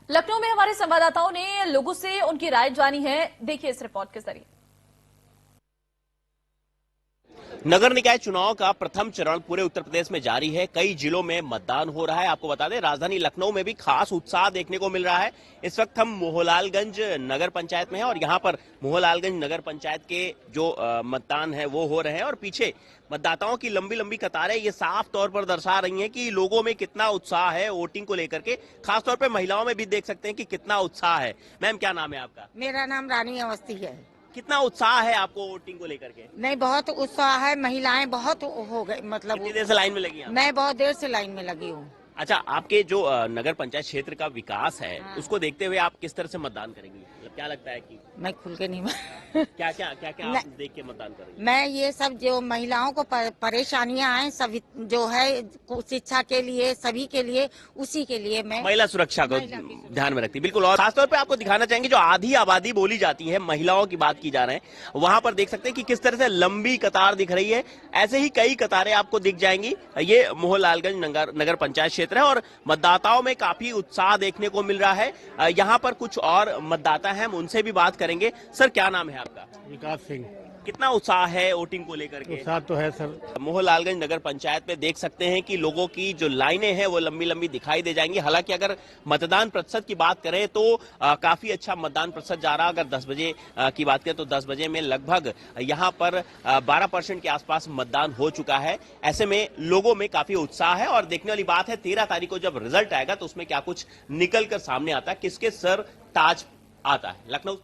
लखनऊ में हमारे संवाददाताओं ने लोगों से उनकी राय जानी है। देखिए इस रिपोर्ट के जरिए। नगर निकाय चुनाव का प्रथम चरण पूरे उत्तर प्रदेश में जारी है। कई जिलों में मतदान हो रहा है। आपको बता दें, राजधानी लखनऊ में भी खास उत्साह देखने को मिल रहा है। इस वक्त हम मोहनलालगंज नगर पंचायत में हैं और यहाँ पर मोहनलालगंज नगर पंचायत के जो मतदान है वो हो रहे हैं और पीछे मतदाताओं की लंबी लंबी कतारें ये साफ तौर पर दर्शा रही हैं कि लोगों में कितना उत्साह है वोटिंग को लेकर के। खासतौर पर महिलाओं में भी देख सकते हैं कि कितना उत्साह है। मैम, क्या नाम है आपका? मेरा नाम रानी अवस्थी है। कितना उत्साह है आपको वोटिंग को लेकर के? नहीं, बहुत उत्साह है। महिलाएं बहुत हो गई, मतलब कितनी देर से लाइन में लगी हैं? मैं बहुत देर से लाइन में लगी हूँ। अच्छा, आपके जो नगर पंचायत क्षेत्र का विकास है उसको देखते हुए आप किस तरह से मतदान करेंगी? मतलब क्या लगता है कि मैं खुल के नहीं क्या क्या क्या क्या आप देख के मतदान करेंगे? मैं ये सब जो महिलाओं को परेशानियां हैं, सब जो है शिक्षा के लिए, सभी के लिए, उसी के लिए मैं महिला सुरक्षा को ध्यान में रखती। बिल्कुल। और खासतौर पे आपको दिखाना चाहेंगे जो आधी आबादी बोली जाती है, महिलाओं की बात की जा रहे हैं, वहां पर देख सकते हैं कि किस तरह से लंबी कतार दिख रही है। ऐसे ही कई कतारें आपको दिख जाएंगी। ये मोहनलालगंज नगर पंचायत क्षेत्र है और मतदाताओं में काफी उत्साह देखने को मिल रहा है। यहाँ पर कुछ और मतदाता हैं, हम उनसे भी बात करेंगे। सर, क्या नाम है आपका? विकास सिंह। कितना उत्साह है वोटिंग को लेकर के? उत्साह तो है सर। मोहनलालगंज नगर पंचायत में देख सकते हैं कि लोगों की जो लाइनें हैं वो लंबी लंबी दिखाई दे जाएंगी। हालांकि अगर मतदान प्रतिशत की बात करें तो काफी अच्छा मतदान प्रतिशत जा रहा। अगर 10 बजे की बात करें तो 10 बजे में लगभग यहाँ पर 12% के आसपास मतदान हो चुका है। ऐसे में लोगों में काफी उत्साह है और देखने वाली बात है 13 तारीख को जब रिजल्ट आएगा तो उसमें क्या कुछ निकल कर सामने आता है, किसके सर ताज आता है। लखनऊ।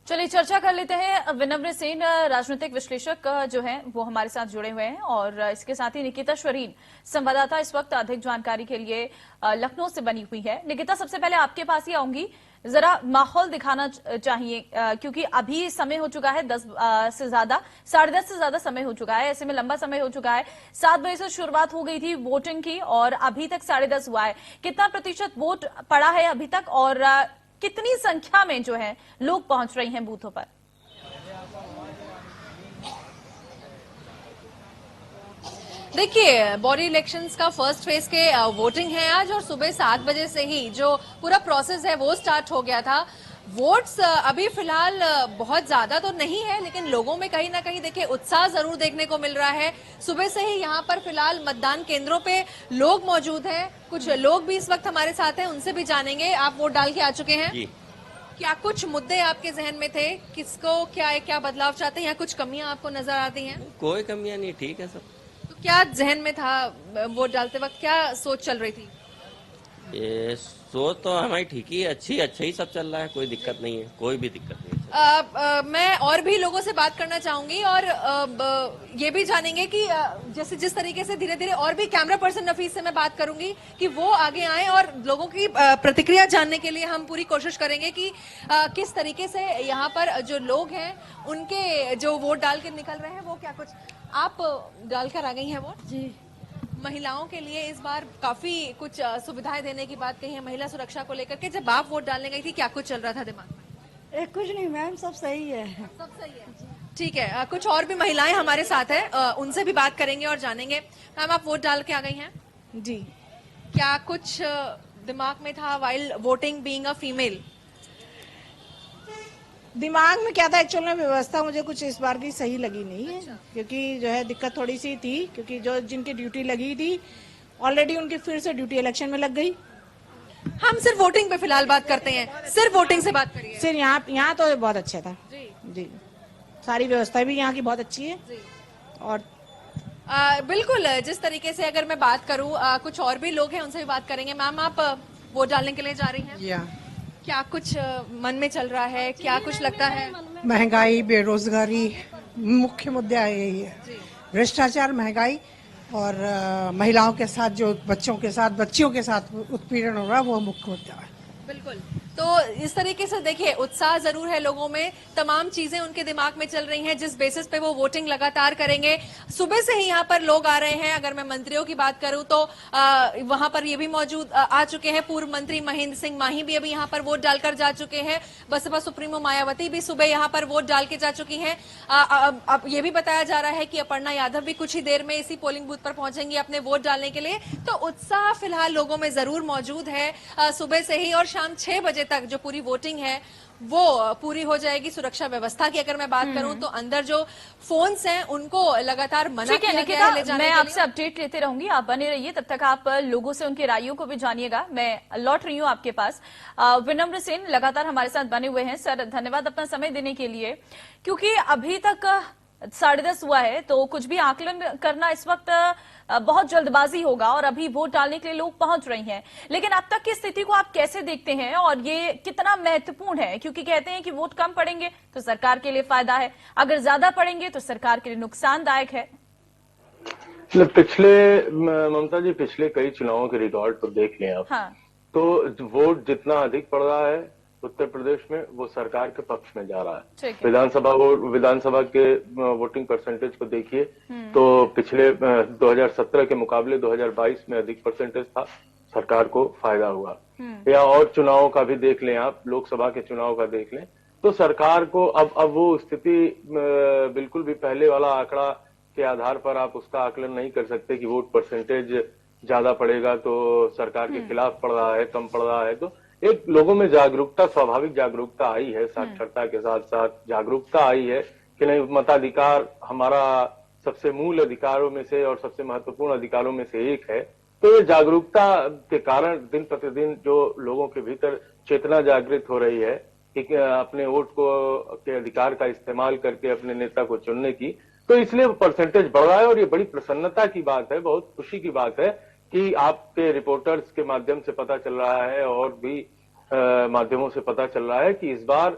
चलिए चर्चा कर लेते हैं। विनम्र सेन राजनीतिक विश्लेषक जो हैं वो हमारे साथ जुड़े हुए हैं और इसके साथ ही निकिता श्वरीन संवाददाता इस वक्त अधिक जानकारी के लिए लखनऊ से बनी हुई है। निकिता, सबसे पहले आपके पास ही आऊंगी, जरा माहौल दिखाना चाहिए क्योंकि अभी समय हो चुका है 10 से ज्यादा, 10:30 से ज्यादा समय हो चुका है। ऐसे में लंबा समय हो चुका है। 7 बजे से शुरुआत हो गई थी वोटिंग की और अभी तक 10:30 हुआ है। कितना प्रतिशत वोट पड़ा है अभी तक और कितनी संख्या में जो है लोग पहुंच रहे हैं बूथों पर? देखिए, बॉडी इलेक्शंस का फर्स्ट फेज के वोटिंग है आज और सुबह 7 बजे से ही जो पूरा प्रोसेस है वो स्टार्ट हो गया था। वोट्स अभी फिलहाल बहुत ज्यादा तो नहीं है, लेकिन लोगों में कहीं ना कहीं देखिए उत्साह जरूर देखने को मिल रहा है। सुबह से ही यहाँ पर फिलहाल मतदान केंद्रों पे लोग मौजूद हैं। कुछ लोग भी इस वक्त हमारे साथ हैं, उनसे भी जानेंगे। आप वोट डाल के आ चुके हैं? क्या कुछ मुद्दे आपके जहन में थे? किसको क्या बदलाव चाहते हैं या कुछ कमियां आपको नजर आती हैं? कोई कमियां नहीं, ठीक है सब। तो क्या जहन में था वोट डालते वक्त, क्या सोच चल रही थी? ये सोच तो हमारी ठीक ही, अच्छा ही सब चल रहा है। कोई दिक्कत नहीं है, कोई भी दिक्कत नहीं है। मैं और भी लोगों से बात करना चाहूंगी और ये भी जानेंगे कि जैसे जिस तरीके से धीरे धीरे और भी कैमरा पर्सन नफीस से मैं बात करूंगी कि वो आगे आए और लोगों की प्रतिक्रिया जानने के लिए हम पूरी कोशिश करेंगे कि किस तरीके से यहाँ पर जो लोग हैं उनके जो वोट डाल के निकल रहे हैं वो क्या कुछ। आप डालकर आ गई हैं वोट? जी। महिलाओं के लिए इस बार काफी कुछ सुविधाएं देने की बात कही है महिला सुरक्षा को लेकर के। जब आप वोट डालने गई थी क्या कुछ चल रहा था दिमाग में? कुछ नहीं मैम, सब सही है। सब सही है, ठीक है। कुछ और भी महिलाएं हमारे साथ हैं, उनसे भी बात करेंगे और जानेंगे। मैम, आप वोट डाल के आ गई हैं? जी। क्या कुछ दिमाग में था while voting being a female? दिमाग में क्या था, एक्चुअल में व्यवस्था मुझे कुछ इस बार की सही लगी नहीं है। अच्छा। क्योंकि जो है दिक्कत थोड़ी सी थी, क्योंकि जो जिनकी ड्यूटी लगी थी ऑलरेडी उनकी फिर से ड्यूटी इलेक्शन में लग गई। हम सिर्फ वोटिंग पे फिलहाल बात करते हैं, सिर्फ वोटिंग से बात करिए। सिर्फ यहाँ तो बहुत अच्छा था जी। सारी व्यवस्था भी यहाँ की बहुत अच्छी है जी। और बिल्कुल, जिस तरीके से अगर मैं बात करूँ, कुछ और भी लोग हैं उनसे भी बात करेंगे। मैम, आप वोट डालने के लिए जा रही हैं? क्या कुछ मन में चल रहा है, क्या कुछ लगता है? महंगाई, बेरोजगारी मुख्य मुद्दा यही है। भ्रष्टाचार, महंगाई और महिलाओं के साथ जो बच्चियों के साथ उत्पीड़न हो रहा है वो मुख्य मुद्दा है। बिल्कुल। तो इस तरीके से देखिए उत्साह जरूर है लोगों में, तमाम चीजें उनके दिमाग में चल रही हैं जिस बेसिस पे वो वोटिंग लगातार करेंगे। सुबह से ही यहाँ पर लोग आ रहे हैं। अगर मैं मंत्रियों की बात करूं तो वहां पर ये भी मौजूद आ चुके हैं, पूर्व मंत्री महेंद्र सिंह माही भी अभी यहाँ पर वोट डालकर जा चुके हैं। बसपा सुप्रीमो मायावती भी सुबह यहाँ पर वोट डाल के जा चुकी हैं। अब ये भी बताया जा रहा है कि अपर्णा यादव भी कुछ ही देर में इसी पोलिंग बूथ पर पहुंचेंगी अपने वोट डालने के लिए। तो उत्साह फिलहाल लोगों में जरूर मौजूद है सुबह से ही, और शाम 6 बजे तक जो पूरी वोटिंग है वो पूरी हो जाएगी। सुरक्षा व्यवस्था की अगर मैं बात करूं तो अंदर जो फोन्स हैं उनको लगातार मना किया गया है ले जाने के लिए। मैं आपसे अपडेट लेते रहूंगी, आप बने रहिए, तब तक आप लोगों से उनकी रायों को भी जानिएगा। मैं लौट रही हूं आपके पास। विनम्र सेन लगातार हमारे साथ बने हुए हैं। सर धन्यवाद अपना समय देने के लिए, क्योंकि अभी तक 10:30 हुआ है तो कुछ भी आकलन करना इस वक्त बहुत जल्दबाजी होगा, और अभी वोट डालने के लिए लोग पहुंच रही हैं। लेकिन अब तक की स्थिति को आप कैसे देखते हैं और ये कितना महत्वपूर्ण है? क्योंकि कहते हैं कि वोट कम पड़ेंगे तो सरकार के लिए फायदा है, अगर ज्यादा पड़ेंगे तो सरकार के लिए नुकसानदायक है। ममता जी, पिछले कई चुनावों के रिकॉर्ड तो देख लें आप। हाँ। तो वोट जितना अधिक पड़ रहा है उत्तर प्रदेश में वो सरकार के पक्ष में जा रहा है। ठीक है। विधानसभा के वोटिंग परसेंटेज को देखिए तो पिछले 2017 के मुकाबले 2022 में अधिक परसेंटेज था, सरकार को फायदा हुआ। या और चुनावों का भी देख लें आप, लोकसभा के चुनाव का देख लें तो सरकार को अब वो स्थिति बिल्कुल भी पहले वाला आंकड़ा के आधार पर आप उसका आकलन नहीं कर सकते कि वोट परसेंटेज ज्यादा पड़ेगा तो सरकार के खिलाफ पड़ रहा है, कम पड़ रहा है। तो एक लोगों में जागरूकता, स्वाभाविक जागरूकता आई है, साक्षरता के साथ साथ जागरूकता आई है कि नहीं, मताधिकार हमारा सबसे मूल अधिकारों में से और सबसे महत्वपूर्ण अधिकारों में से एक है। तो ये जागरूकता के कारण दिन प्रतिदिन जो लोगों के भीतर चेतना जागृत हो रही है कि अपने वोट को के अधिकार का इस्तेमाल करके अपने नेता को चुनने की, तो इसलिए परसेंटेज बढ़ रहा है। और ये बड़ी प्रसन्नता की बात है, बहुत खुशी की बात है कि आपके रिपोर्टर्स के माध्यम से पता चल रहा है और भी माध्यमों से पता चल रहा है कि इस बार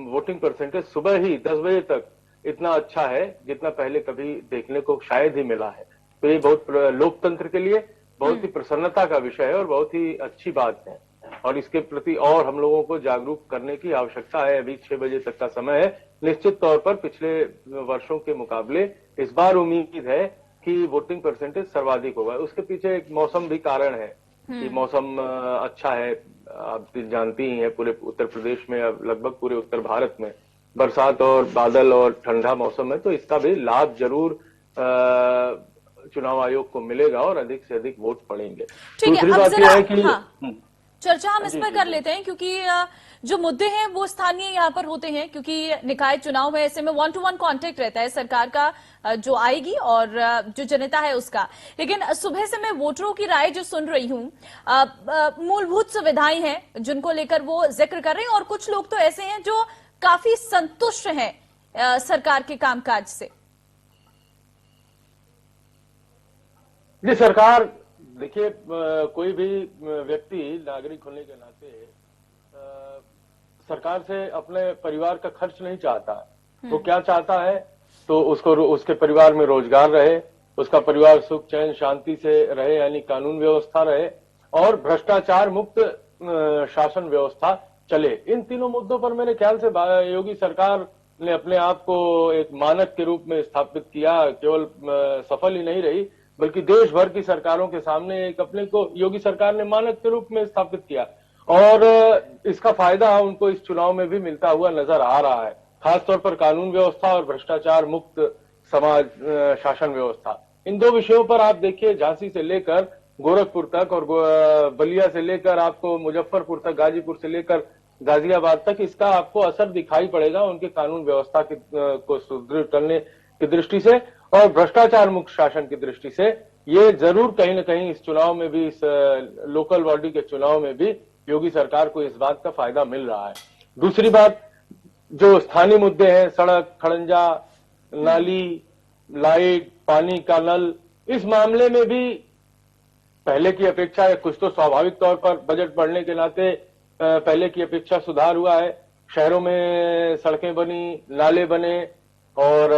वोटिंग परसेंटेज सुबह ही 10 बजे तक इतना अच्छा है जितना पहले कभी देखने को शायद ही मिला है। तो ये बहुत लोकतंत्र के लिए बहुत ही प्रसन्नता का विषय है और बहुत ही अच्छी बात है, और इसके प्रति और हम लोगों को जागरूक करने की आवश्यकता है। अभी 6 बजे तक का समय है। निश्चित तौर पर पिछले वर्षों के मुकाबले इस बार उम्मीद है कि वोटिंग परसेंटेज सर्वाधिक होगा। उसके पीछे एक मौसम भी कारण है कि मौसम अच्छा है। आप जानती ही हैं पूरे उत्तर प्रदेश में, अब लगभग पूरे उत्तर भारत में बरसात और बादल और ठंडा मौसम है, तो इसका भी लाभ जरूर चुनाव आयोग को मिलेगा और अधिक से अधिक वोट पड़ेंगे। दूसरी बात यह है कि चर्चा हम इस पर कर लेते हैं, क्योंकि जो मुद्दे हैं वो स्थानीय यहाँ पर होते हैं, क्योंकि निकाय चुनाव है, ऐसे में 1-to-1 कांटेक्ट रहता है सरकार का जो आएगी और जो जनता है उसका। लेकिन सुबह से मैं वोटरों की राय जो सुन रही हूँ, मूलभूत सुविधाएं हैं जिनको लेकर वो जिक्र कर रहे हैं, और कुछ लोग तो ऐसे हैं जो काफी संतुष्ट हैं सरकार के कामकाज से। जी, सरकार देखिए, कोई भी व्यक्ति नागरिक होने के नाते सरकार से अपने परिवार का खर्च नहीं चाहता। तो क्या चाहता है, तो उसको उसके परिवार में रोजगार रहे, उसका परिवार सुख चैन शांति से रहे, यानी कानून व्यवस्था रहे, और भ्रष्टाचार मुक्त शासन व्यवस्था चले। इन तीनों मुद्दों पर मेरे ख्याल से योगी सरकार ने अपने आप को एक मानक के रूप में स्थापित किया। केवल सफल ही नहीं रही बल्कि देश भर की सरकारों के सामने एक अपने को योगी सरकार ने मानक के रूप में स्थापित किया, और इसका फायदा उनको इस चुनाव में भी मिलता हुआ नजर आ रहा है। खासतौर पर कानून व्यवस्था और भ्रष्टाचार मुक्त समाज शासन व्यवस्था, इन दो विषयों पर आप देखिए, झांसी से लेकर गोरखपुर तक और बलिया से लेकर आपको मुजफ्फरपुर तक, गाजीपुर से लेकर गाजियाबाद तक इसका आपको असर दिखाई पड़ेगा उनके कानून व्यवस्था को सुदृढ़ करने की दृष्टि से और भ्रष्टाचार मुक्त शासन की दृष्टि से। ये जरूर कहीं न कहीं इस चुनाव में भी, इस लोकल बॉडी के चुनाव में भी योगी सरकार को इस बात का फायदा मिल रहा है। दूसरी बात, जो स्थानीय मुद्दे हैं, सड़क, खड़ंजा, नाली, लाइट, पानी का नल, इस मामले में भी पहले की अपेक्षा कुछ तो स्वाभाविक तौर पर बजट बढ़ने के नाते पहले की अपेक्षा सुधार हुआ है। शहरों में सड़कें बनी, नाले बने और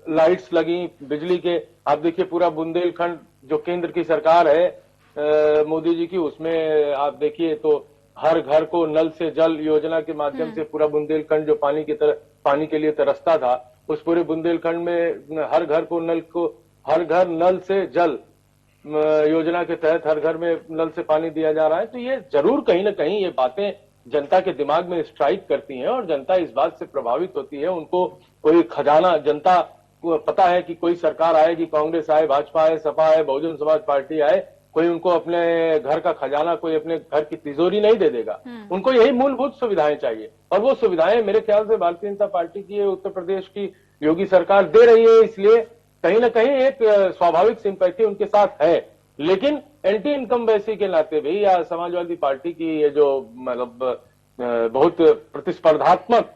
लाइट्स लगी बिजली के। आप देखिए पूरा बुंदेलखंड जो केंद्र की सरकार है मोदी जी की, उसमें आप देखिए तो हर घर को नल से जल योजना के माध्यम से पूरा बुंदेलखंड जो पानी के लिए तरसता था, उस पूरे बुंदेलखंड में हर घर नल से जल योजना के तहत हर घर में नल से पानी दिया जा रहा है। तो ये जरूर कहीं ना कहीं ये बातें जनता के दिमाग में स्ट्राइक करती हैं और जनता इस बात से प्रभावित होती है। उनको कोई खजाना, जनता को पता है कि कोई सरकार आएगी, कांग्रेस आए, भाजपा आए, सपा आए, बहुजन समाज पार्टी आए, कोई उनको अपने घर का खजाना, कोई अपने घर की तिजोरी नहीं दे देगा। उनको यही मूलभूत सुविधाएं चाहिए और वो सुविधाएं मेरे ख्याल से भारतीय जनता पार्टी की उत्तर प्रदेश की योगी सरकार दे रही है। इसलिए कहीं ना कहीं एक स्वाभाविक सिंपैथी उनके साथ है। लेकिन एंटी इनकम्बेंसी के नाते भी या समाजवादी पार्टी की ये जो मतलब बहुत प्रतिस्पर्धात्मक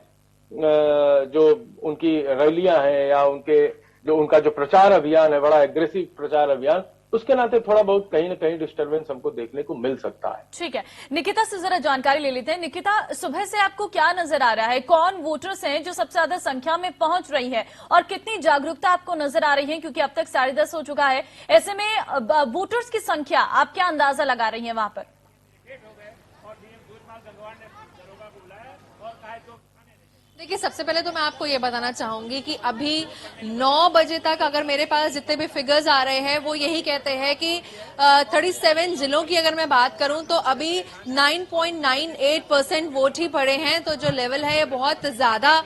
जो उनकी रैलियां हैं या उनका जो प्रचार अभियान है, बड़ा एग्रेसिव प्रचार अभियान, उसके नाते थोड़ा बहुत कहीं ना कहीं डिस्टर्बेंस हमको देखने को मिल सकता है। ठीक है, निकिता से जरा जानकारी ले लेते हैं। निकिता, सुबह से आपको क्या नजर आ रहा है? कौन वोटर्स हैं जो सबसे ज्यादा संख्या में पहुंच रही है और कितनी जागरूकता आपको नजर आ रही है? क्योंकि अब तक 10:30 हो चुका है, ऐसे में वोटर्स की संख्या आप क्या अंदाजा लगा रही है वहां पर? देखिए, सबसे पहले तो मैं आपको ये बताना चाहूंगी कि अभी 9 बजे तक अगर मेरे पास जितने भी फिगर्स आ रहे हैं वो यही कहते हैं कि 37 जिलों की अगर मैं बात करूं तो अभी 9.98% वोट ही पड़े हैं। तो जो लेवल है ये बहुत ज्यादा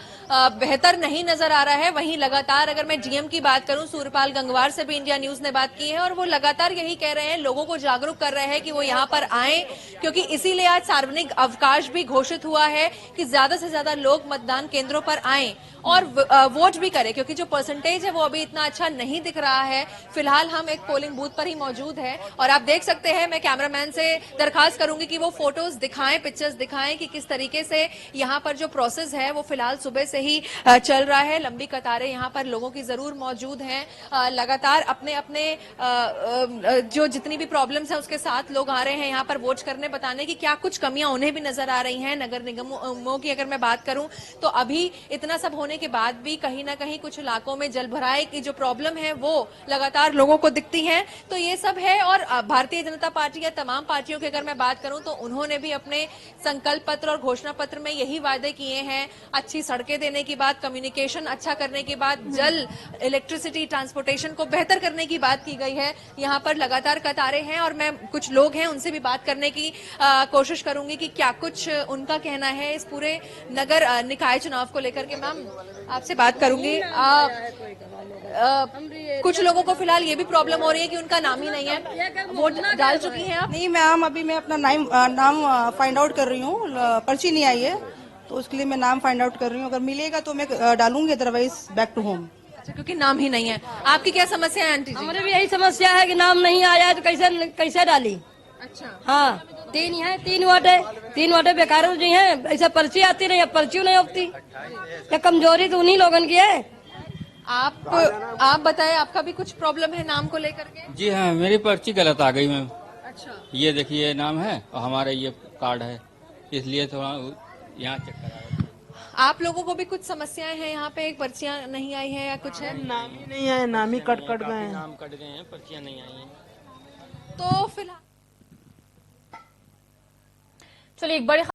बेहतर नहीं नजर आ रहा है। वहीं लगातार अगर मैं डीएम की बात करूं, सूर्यपाल गंगवार से भी इंडिया न्यूज ने बात की है और वो लगातार यही कह रहे हैं, लोगों को जागरूक कर रहे हैं कि वो यहाँ पर आए, क्योंकि इसीलिए आज सार्वजनिक अवकाश भी घोषित हुआ है कि ज्यादा से ज्यादा लोग मतदान केंद्रों पर आएं और वोट भी करें, क्योंकि जो परसेंटेज है वो अभी इतना अच्छा नहीं दिख रहा है। फिलहाल हम एक पोलिंग बूथ पर ही मौजूद है और आप देख सकते हैं, मैं कैमरामैन से दरखास्त करूंगी कि वो फोटोज दिखाएं, पिक्चर्स दिखाएं कि किस तरीके से यहाँ पर जो प्रोसेस है वो फिलहाल सुबह से ही चल रहा है। लंबी कतारें यहाँ पर लोगों की जरूर मौजूद हैं। लगातार अपने अपने जो जितनी भी प्रॉब्लम्स हैं उसके साथ लोग आ रहे हैं यहाँ पर वोट करने, बताने की क्या कुछ कमियां उन्हें भी नजर आ रही हैं। नगर निगमों की अगर मैं बात करूं तो अभी इतना सब होने के बाद भी कहीं ना कहीं कुछ इलाकों में जलभराई की जो प्रॉब्लम है वो लगातार लोगों को दिखती है। तो ये सब है और भारतीय जनता पार्टी या तमाम पार्टियों की अगर मैं बात करूं तो उन्होंने भी अपने संकल्प पत्र और घोषणा पत्र में यही वादे किए हैं। अच्छी सड़कें देने की बात, कम्युनिकेशन अच्छा करने की बात, जल, इलेक्ट्रिसिटी, ट्रांसपोर्टेशन को बेहतर करने की बात की गई है। यहाँ पर लगातार कतारें हैं और मैं कुछ लोग हैं उनसे भी बात करने की कोशिश करूंगी कि क्या कुछ उनका कहना है इस पूरे नगर निकाय चुनाव को लेकर के। मैम, आपसे बात करूंगी। कुछ लोगों को फिलहाल ये भी प्रॉब्लम हो रही है कि उनका नाम ही नहीं है। वोट डाल चुकी हैं आप? नहीं मैम, अभी मैं अपना नाम फाइंड आउट कर रही हूँ, पर्ची नहीं आई है तो उसके लिए मैं नाम फाइंड आउट कर रही हूँ। अगर मिलेगा तो मैं डालूंगी, अदरवाइज बैक टू होम। अच्छा, क्योंकि नाम ही नहीं है। आपकी क्या समस्या है आंटी जी? हमारे भी यही समस्या है कि नाम नहीं आया है तो कैसे डाली। अच्छा, हाँ, 3 वार्ड है, 3 वार्ड बेकार जी हैं। ऐसा पर्ची आती नहीं, अब पर्ची नहीं होती। या कमजोरी तो उन्हीं लोगों की है। आप बताएं, आपका भी कुछ प्रॉब्लम है नाम को लेकर के? जी हाँ, मेरी पर्ची गलत आ गई मैम। अच्छा, ये देखिए नाम है और हमारा ये कार्ड है, इसलिए थोड़ा यहाँ चेक करा। आप लोगों को भी कुछ समस्याएं हैं यहाँ पे? एक पर्चियां नहीं आई है या कुछ है? नाम ही नहीं है, नाम ही कट गए हैं। नाम कट गए हैं, पर्चियां नहीं आई हैं। तो फिलहाल चलिए एक बड़ी